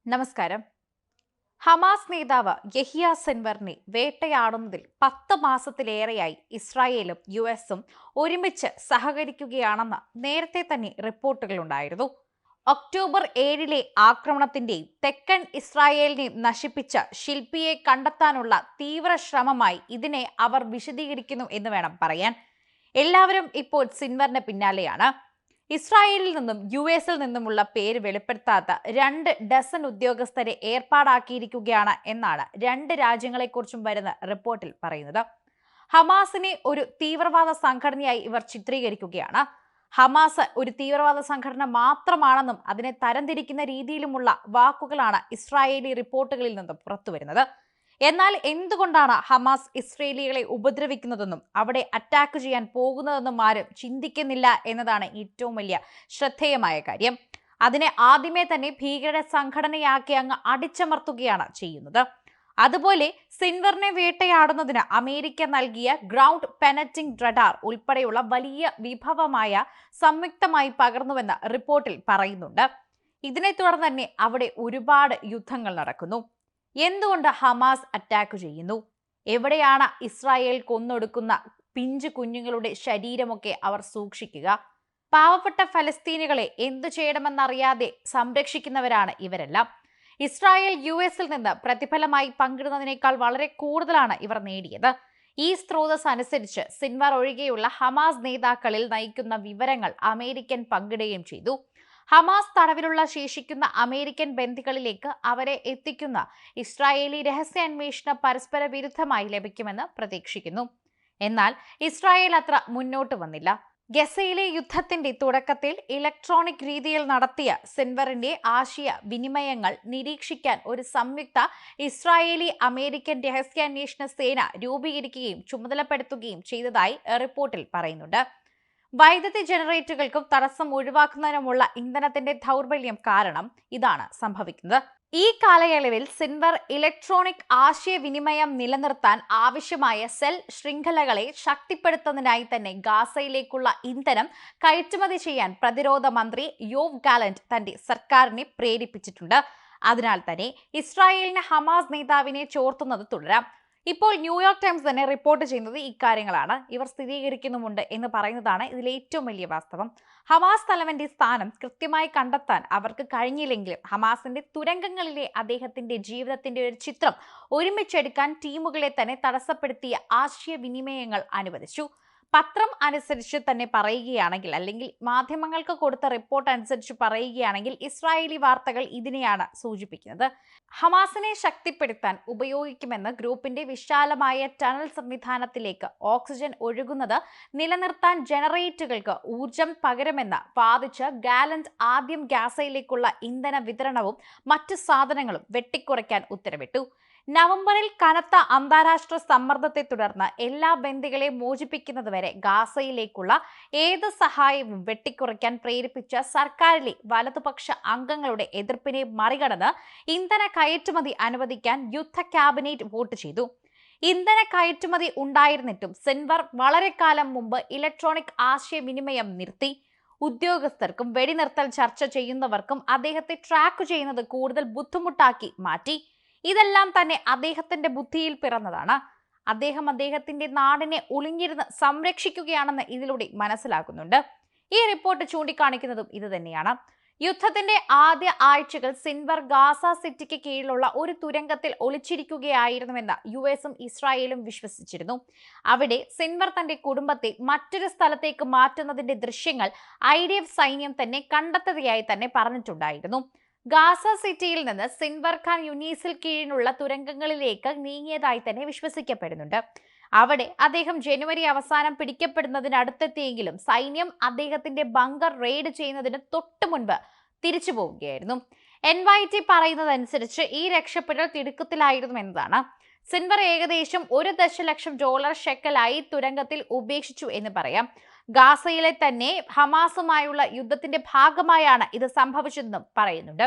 നമസ്കാരം. ഹമാസ് നേതാവ് യഹിയ സിൻവറിനെ വേട്ടയാടുന്നതിൽ 10 മാസത്തിലേറെയായി ഇസ്രായേലും യുഎസും ഒരുമിച്ച് സഹകരിക്കുകയാണെന്ന് നേരത്തെ തന്നെ റിപ്പോർട്ടുകളുണ്ടായിരുന്നു. ഒക്ടോബർ 7 ആക്രമണത്തിന്റെയും തെക്കൻ ഇസ്രായേലിനെയും നശിപ്പിച്ച ശില്പിയെ കണ്ടെത്താനുള്ള തീവ്ര ശ്രമമായി ഇതിനെ അവർ വിശദീകരിക്കുന്നു എന്ന് വേണം പറയാൻ. എല്ലാവരും ഇപ്പോൾ സിൻവറിന് പിന്നാലെയാണ്. ഇസ്രായേലിൽ നിന്നും യുഎസിൽ നിന്നുമുള്ള പേര് വെളിപ്പെടുത്താത്ത 2 ഡസൻ ഉദ്യോഗസ്ഥരെ ഏർപ്പാടാക്കിയിരിക്കുകയാണ് എന്നാണ് 2 രാജ്യങ്ങളെക്കുറിച്ചും വരുന്ന റിപ്പോർട്ടിൽ പറയുന്നത്. ഹമാസിനെ ഒരു തീവ്രവാദ സംഘടനയായി ഇവർ ചിത്രീകരിക്കുകയാണ്. ഹമാസ് ഒരു തീവ്രവാദ സംഘടന മാത്രമാണെന്നും അതിനെ തരംതിരിക്കുന്ന രീതിയിലുമുള്ള വാക്കുകളാണ് ഇസ്രായേലി റിപ്പോർട്ടുകളിൽ നിന്നും പുറത്തുവരുന്നത്. എന്നാൽ എന്തുകൊണ്ടാണ് ഹമാസ് ഇസ്രേലികളെ ഉപദ്രവിക്കുന്നതെന്നും അവിടെ അറ്റാക്ക് ചെയ്യാൻ പോകുന്നതെന്നും ആരും ചിന്തിക്കുന്നില്ല എന്നതാണ് ഏറ്റവും വലിയ ശ്രദ്ധേയമായ കാര്യം. അതിനെ ആദ്യമേ തന്നെ ഭീകര സംഘടനയാക്കി അങ്ങ് അടിച്ചമർത്തുകയാണ് ചെയ്യുന്നത്. അതുപോലെ സിൻവറിനെ വേട്ടയാടുന്നതിന് അമേരിക്ക നൽകിയ ഗ്രൗണ്ട് പെനറ്റിംഗ് റഡാർ ഉൾപ്പെടെയുള്ള വലിയ വിഭവമായ സംയുക്തമായി പകർന്നുവെന്ന് റിപ്പോർട്ടിൽ പറയുന്നുണ്ട്. ഇതിനെ തുടർന്ന് തന്നെ അവിടെ ഒരുപാട് യുദ്ധങ്ങൾ നടക്കുന്നു. എന്തുകൊണ്ട് ഹമാസ് അറ്റാക്ക് ചെയ്യുന്നു? എവിടെയാണ് ഇസ്രായേൽ കൊന്നൊടുക്കുന്ന പിഞ്ചു കുഞ്ഞുങ്ങളുടെ ശരീരമൊക്കെ അവർ സൂക്ഷിക്കുക? പാവപ്പെട്ട ഫലസ്തീനികളെ എന്തു ചെയ്യണമെന്നറിയാതെ സംരക്ഷിക്കുന്നവരാണ് ഇവരെല്ലാം. ഇസ്രായേൽ യുഎസിൽ നിന്ന് പ്രതിഫലമായി പങ്കിടുന്നതിനേക്കാൾ വളരെ കൂടുതലാണ് ഇവർ നേടിയത്. ഈ സ്രോതസ് അനുസരിച്ച് സിൻവർ ഒഴികെയുള്ള ഹമാസ് നേതാക്കളിൽ നയിക്കുന്ന വിവരങ്ങൾ അമേരിക്കൻ പങ്കിടുകയും ചെയ്തു. ഹമാസ് തടവിലുള്ള ശേഷിക്കുന്ന അമേരിക്കൻ ബന്ദികളിലേക്ക് അവരെ എത്തിക്കുന്ന ഇസ്രായേലി രഹസ്യാന്വേഷണം പരസ്പര വിരുദ്ധമായി ലഭിക്കുമെന്ന് പ്രതീക്ഷിക്കുന്നു. എന്നാൽ ഇസ്രായേൽ അത്ര മുന്നോട്ട് വന്നില്ല. ഗസയിലെ യുദ്ധത്തിന്റെ തുടക്കത്തിൽ ഇലക്ട്രോണിക് രീതിയിൽ നടത്തിയ സിൻവറിന്റെ ആശയ വിനിമയങ്ങൾ നിരീക്ഷിക്കാൻ ഒരു സംയുക്ത ഇസ്രായേലി അമേരിക്കൻ രഹസ്യാന്വേഷണ സേന രൂപീകരിക്കുകയും ചുമതലപ്പെടുത്തുകയും ചെയ്തതായി റിപ്പോർട്ടിൽ പറയുന്നുണ്ട്. വൈദ്യുതി ജനറേറ്ററുകൾക്കും തടസ്സം ഒഴിവാക്കുന്നതിനുമുള്ള ഇന്ധനത്തിന്റെ ദൗർബല്യം കാരണം ഇതാണ് സംഭവിക്കുന്നത്. ഈ കാലയളവിൽ സിൻവർ ഇലക്ട്രോണിക് ആശയവിനിമയം നിലനിർത്താൻ ആവശ്യമായ സെൽ ശൃംഖലകളെ ശക്തിപ്പെടുത്തുന്നതിനായി തന്നെ ഗാസയിലേക്കുള്ള ഇന്ധനം കയറ്റുമതി ചെയ്യാൻ പ്രതിരോധ മന്ത്രി യോവ് ഗാലന്റ് തന്റെ സർക്കാരിനെ പ്രേരിപ്പിച്ചിട്ടുണ്ട്. അതിനാൽ തന്നെ ഇസ്രായേലിന് ഹമാസ് നേതാവിനെ ചോർത്തുന്നത് തുടരാം. ഇപ്പോൾ ന്യൂയോർക്ക് ടൈംസ് തന്നെ റിപ്പോർട്ട് ചെയ്യുന്നത് ഇക്കാര്യങ്ങളാണ്. ഇവർ സ്ഥിരീകരിക്കുന്നുമുണ്ട് എന്ന് പറയുന്നതാണ് ഇതിലെ ഏറ്റവും വലിയ വാസ്തവം. ഹമാസ് തലവന്റെ സ്ഥാനം കൃത്യമായി കണ്ടെത്താൻ അവർക്ക് കഴിഞ്ഞില്ലെങ്കിലും ഹമാസിന്റെ തുരങ്കങ്ങളിലെ അദ്ദേഹത്തിന്റെ ജീവിതത്തിന്റെ ഒരു ചിത്രം ഒരുമിച്ചെടുക്കാൻ ടീമുകളെ തന്നെ തടസ്സപ്പെടുത്തിയ ആശയവിനിമയങ്ങൾ അനുവദിച്ചു. പത്രം അനുസരിച്ച് തന്നെ പറയുകയാണെങ്കിൽ, അല്ലെങ്കിൽ മാധ്യമങ്ങൾക്ക് കൊടുത്ത റിപ്പോർട്ട് അനുസരിച്ച് പറയുകയാണെങ്കിൽ, ഇസ്രായേലി വാർത്തകൾ ഇതിനെയാണ് സൂചിപ്പിക്കുന്നത്. ഹമാസിനെ ശക്തിപ്പെടുത്താൻ ഉപയോഗിക്കുമെന്ന് ഗ്രൂപ്പിന്റെ വിശാലമായ ടണൽ സംവിധാനത്തിലേക്ക് ഓക്സിജൻ ഒഴുകുന്നത് നിലനിർത്താൻ ജനറേറ്ററുകൾക്ക് ഊർജം പകരുമെന്ന് വാദിച്ച് ഗാലന്റ് ആദ്യം ഗാസയിലേക്കുള്ള ഇന്ധന വിതരണവും മറ്റു സാധനങ്ങളും വെട്ടിക്കുറയ്ക്കാൻ ഉത്തരവിട്ടു. നവംബറിൽ കനത്ത അന്താരാഷ്ട്ര സമ്മർദ്ദത്തെ തുടർന്ന് എല്ലാ ബന്ദികളെ മോചിപ്പിക്കുന്നതുവരെ ഗാസയിലേക്കുള്ള ഏത് സഹായവും വെട്ടിക്കുറയ്ക്കാൻ പ്രേരിപ്പിച്ച സർക്കാരിലെ വലതുപക്ഷ അംഗങ്ങളുടെ എതിർപ്പിനെ മറികടന്ന് ഇന്ധന കയറ്റുമതി അനുവദിക്കാൻ യുദ്ധ ക്യാബിനറ്റ് വോട്ട് ചെയ്തു. ഇന്ധന കയറ്റുമതി ഉണ്ടായിരുന്നിട്ടും സിൻവർ വളരെ കാലം മുമ്പ് ഇലക്ട്രോണിക് ആശയവിനിമയം നിർത്തി. ഉദ്യോഗസ്ഥർക്കും വെടിനിർത്തൽ ചർച്ച ചെയ്യുന്നവർക്കും അദ്ദേഹത്തെ ട്രാക്ക് ചെയ്യുന്നത് കൂടുതൽ ബുദ്ധിമുട്ടാക്കി മാറ്റി. ഇതെല്ലാം തന്നെ അദ്ദേഹത്തിന്റെ ബുദ്ധിയിൽ പിറന്നതാണ്. അദ്ദേഹം അദ്ദേഹത്തിന്റെ നാടിനെ ഒളിഞ്ഞിരുന്ന് സംരക്ഷിക്കുകയാണെന്ന് ഇതിലൂടെ മനസ്സിലാക്കുന്നുണ്ട്. ഈ റിപ്പോർട്ട് ചൂണ്ടിക്കാണിക്കുന്നതും ഇത് തന്നെയാണ്. യുദ്ധത്തിന്റെ ആദ്യ ആഴ്ചകൾ സിൻവർ ഗാസ സിറ്റിക്ക് കീഴിലുള്ള ഒരു തുരങ്കത്തിൽ ഒളിച്ചിരിക്കുകയായിരുന്നുവെന്ന് യുഎസും ഇസ്രായേലും വിശ്വസിച്ചിരുന്നു. അവിടെ സിൻവർ തന്റെ കുടുംബത്തെ മറ്റൊരു സ്ഥലത്തേക്ക് മാറ്റുന്നതിന്റെ ദൃശ്യങ്ങൾ IDF സൈന്യം തന്നെ കണ്ടെത്തിയതായി തന്നെ പറഞ്ഞിട്ടുണ്ടായിരുന്നു. ഗാസ സിറ്റിയിൽ നിന്ന് സിൻവർ ഖാൻ യുനീസിൽ കീഴിലുള്ള തുരങ്കങ്ങളിലേക്ക് നീങ്ങിയതായി തന്നെ വിശ്വസിക്കപ്പെടുന്നുണ്ട്. അവിടെ അദ്ദേഹം ജനുവരി അവസാനം പിടിക്കപ്പെടുന്നതിനടുത്തെത്തിയെങ്കിലും സൈന്യം അദ്ദേഹത്തിന്റെ ബങ്കർ റെയ്ഡ് ചെയ്യുന്നതിന് തൊട്ടു മുൻപ് തിരിച്ചു പോവുകയായിരുന്നു. NYT പറയുന്നതനുസരിച്ച് ഈ രക്ഷപ്പെടൽ തിടുക്കത്തിലായിരുന്നു എന്നതാണ്. സിൻവർ ഏകദേശം $1 ദശലക്ഷം ഷെക്കലായി തുരങ്കത്തിൽ ഉപേക്ഷിച്ചു എന്ന് പറയാം. ഗാസയിലെ തന്നെ ഹമാസുമായുള്ള യുദ്ധത്തിന്റെ ഭാഗമായാണ് ഇത് സംഭവിച്ചതെന്നും പറയുന്നുണ്ട്.